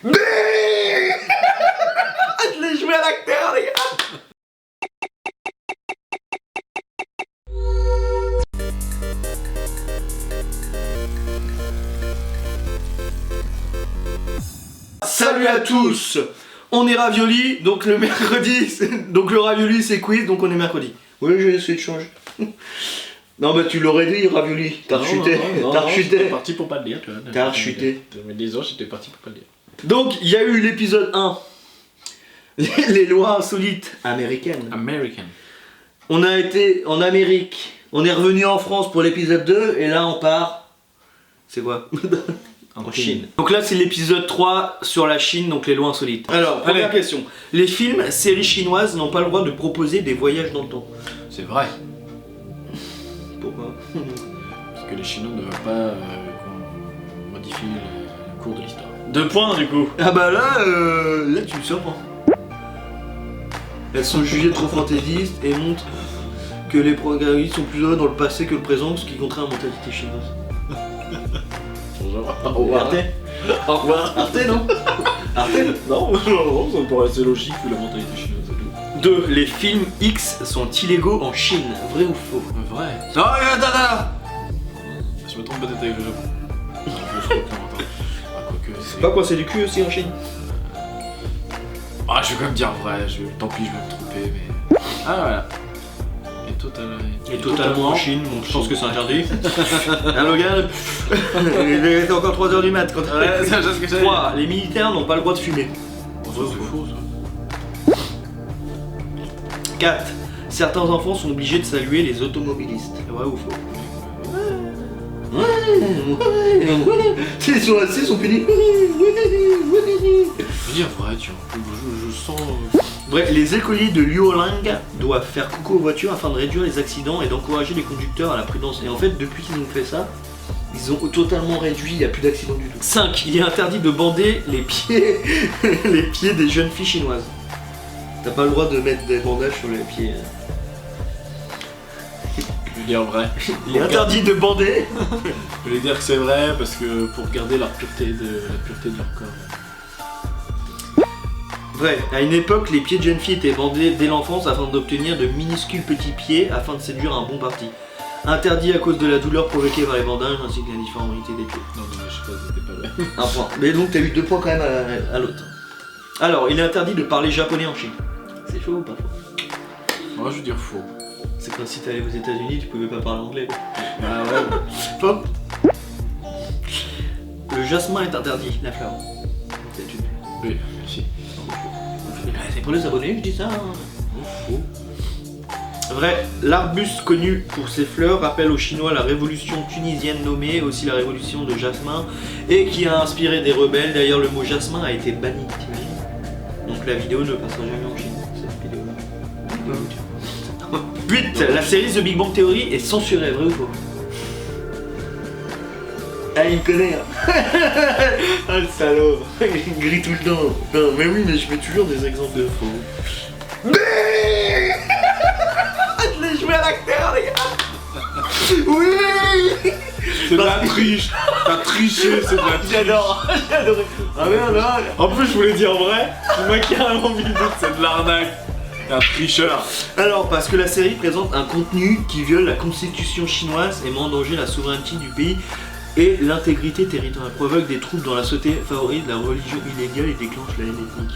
Je l'ai joué à l'acteur, les gars. Salut à tous. On est ravioli, donc le mercredi, donc le ravioli c'est quiz, donc on est mercredi. Oui, j'ai essayé de changer. Non, bah tu l'aurais dit, ravioli. T'as rechuté. T'as rechuté. J'étais parti pour pas le dire, tu vois. T'as rechuté. Mais des ans, j'étais parti pour pas le dire. Donc, il y a eu l'épisode 1. Les lois insolites américaines. American. On a été en Amérique. On est revenu en France pour l'épisode 2. Et là, on part. C'est quoi? En Chine. Donc là, c'est l'épisode 3 sur la Chine, donc les lois insolites. Alors, première question. Les films, séries chinoises n'ont pas le droit de proposer des voyages dans le temps. C'est vrai. Pourquoi? Parce que les Chinois ne veulent pas qu'on modifie le cours de l'histoire. 2 points du coup. Ah bah là, là tu me surprends. Elles sont jugées trop fantaisistes et montrent que les protagonistes sont plus heureux dans le passé que le présent, ce qui contraint la mentalité chinoise. Bonjour. Au revoir. Arte. Au revoir. Arte, non? Arte? Non, ça me paraît assez logique vu la mentalité chinoise et tout. 2. Les films X sont illégaux en Chine. Vrai ou faux? Vrai. Non, attends. Je me trompe peut-être avec le Japon. Je me trompe longtemps. Ah, quoique, c'est Pas quoi, c'est du cul aussi en Chine? Ah, je vais quand même dire vrai. Tant pis, je vais me tromper, mais. Ah, voilà. Et totalement en Chine, bon, je pense que c'est interdit. Hein, Logan? Il est encore 3h du mat. Quand... Ouais, c'est ce que j'ai. 3. Les militaires n'ont pas le droit de fumer. Vrai ou faux, ça? 4. Certains enfants sont obligés de saluer les automobilistes. Vrai ou faux? Ouais. Ils sont assis, ils sont punis. Je veux dire vrai, tu vois. Je sens. Bref, les écoliers de Luoling doivent faire coucou aux voitures afin de réduire les accidents et d'encourager les conducteurs à la prudence. Et en fait, depuis qu'ils ont fait ça, ils ont totalement réduit, il n'y a plus d'accidents du tout. 5. Il est interdit de bander les pieds, les pieds des jeunes filles chinoises. T'as pas le droit de mettre des bandages sur les pieds. Je veux dire vrai. Il est interdit de bander. Je voulais dire que c'est vrai parce que pour garder la pureté de leur corps. Vrai, à une époque, les pieds de jeunes filles étaient bandés dès l'enfance afin d'obtenir de minuscules petits pieds afin de séduire un bon parti. Interdit à cause de la douleur provoquée par les bandages ainsi que la difformité des pieds. Non, je sais pas, c'était pas vrai. Un point. Mais donc t'as eu 2 points quand même à l'autre. Alors, il est interdit de parler japonais en Chine. C'est faux ou pas faux? Moi je veux dire faux. C'est comme si t'allais aux États-Unis, tu pouvais pas parler anglais. Ah ouais. Faux. Le jasmin est interdit, la fleur. C'est une. Oui, merci. C'est pour les abonnés, je dis ça. Hein. Faux. Vrai, l'arbuste connu pour ses fleurs rappelle aux Chinois la révolution tunisienne nommée aussi la révolution de jasmin et qui a inspiré des rebelles. D'ailleurs, le mot jasmin a été banni, t'imagines? Donc la vidéo ne passera jamais en Chine, cette vidéo-là. 8. La série The Big Bang Theory est censurée, vrai ou faux? Ah, il me connaît, hein. Ah, le salaud. Il grille tout le temps. Non, mais oui, mais je mets toujours des exemples de faux. Je l'ai joué à l'acteur, les gars. Oui. C'est de la triche. T'as triché, c'est de la triche. J'adore. J'adore. Ah merde, là. En plus, je voulais dire vrai. Tu m'as carrément mis le doute, c'est de l'arnaque. T'es un tricheur. Alors, parce que la série présente un contenu qui viole la constitution chinoise et met en danger la souveraineté du pays et l'intégrité territoriale, provoque des troubles dans la société, favorise la religion illégale et déclenche la haine ethnique.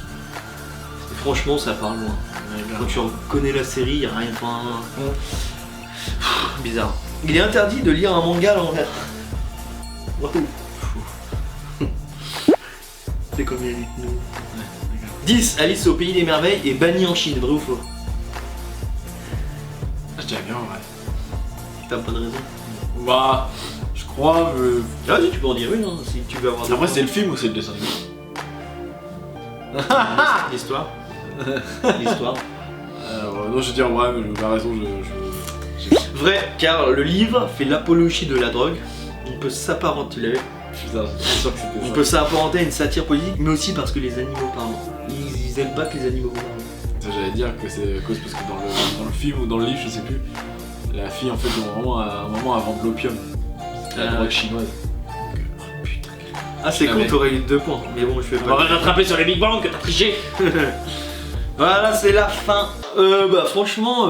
Et franchement, ça part loin. Quand tu connais la série, il n'y a rien de fin. Bizarre. Il est interdit de lire un manga à l'envers. C'est comme il y a dit nous. 10. Alice au pays des merveilles est bannie en Chine, vrai ou faux? Je dirais bien ouais. T'as pas de raison. Bah, je crois. Ah si, tu peux en dire une hein, si tu veux avoir des Après, c'est le film ou c'est le dessin animé? L'histoire. L'histoire. Non, je veux dire ouais, mais la raison, Vrai, car le livre fait l'apologie de la drogue. On peut s'apparenter, tu l'avais. Putain, c'est sûr que c'était On ça. peut s'apparenter à une satire politique, mais aussi parce que les animaux parlent. Ils aiment pas que les animaux parlent. Ça, j'allais dire que c'est à cause parce que dans le film ou dans le livre, je sais plus, la fille en fait, vraiment à un moment, elle vend de l'opium. C'est la drogue chinoise. Donc, oh, putain, Ah, c'est con, t'aurais eu 2 points. Mais bon, je fais On va pas. rattraper sur les Big Bang que t'as triché. Voilà, c'est la fin. Bah, franchement,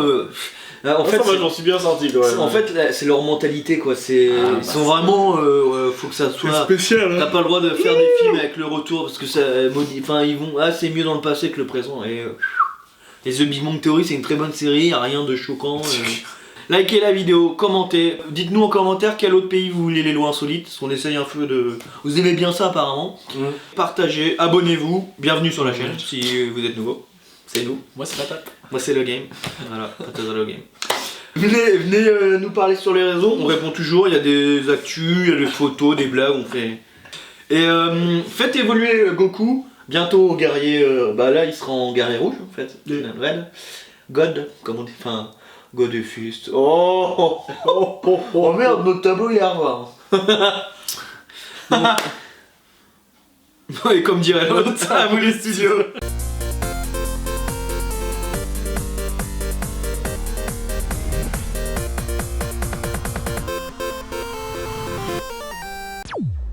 en fait, moi j'en suis bien sorti quand même. en fait, là, c'est leur mentalité, quoi. C'est, ils sont vraiment. Faut que ça soit. spécial. T'as pas le droit de faire des films avec le retour parce que ça modifie. Enfin, ils vont. Ah, c'est mieux dans le passé que le présent. Et The Big Bang Theory, c'est une très bonne série, y a rien de choquant. Likez la vidéo, commentez. Dites-nous en commentaire quel autre pays vous voulez les lois insolites. Parce qu'on essaye un peu de. Vous aimez bien ça apparemment. Partagez, abonnez-vous. Bienvenue sur la chaîne si vous êtes nouveau. C'est nous. Moi c'est patate. Moi c'est le game. Voilà, Patate le game. Venez nous parler sur les réseaux, on répond toujours, il y a des actus, il y a des photos, des blagues, on fait. Et faites évoluer Goku, bientôt au guerrier, bah là il sera en guerrier rouge en fait, Red. God, comme on dit, enfin, God et Fist. Oh merde, notre tableau il est à revoir. Et comme dirait l'autre, à vous les studios.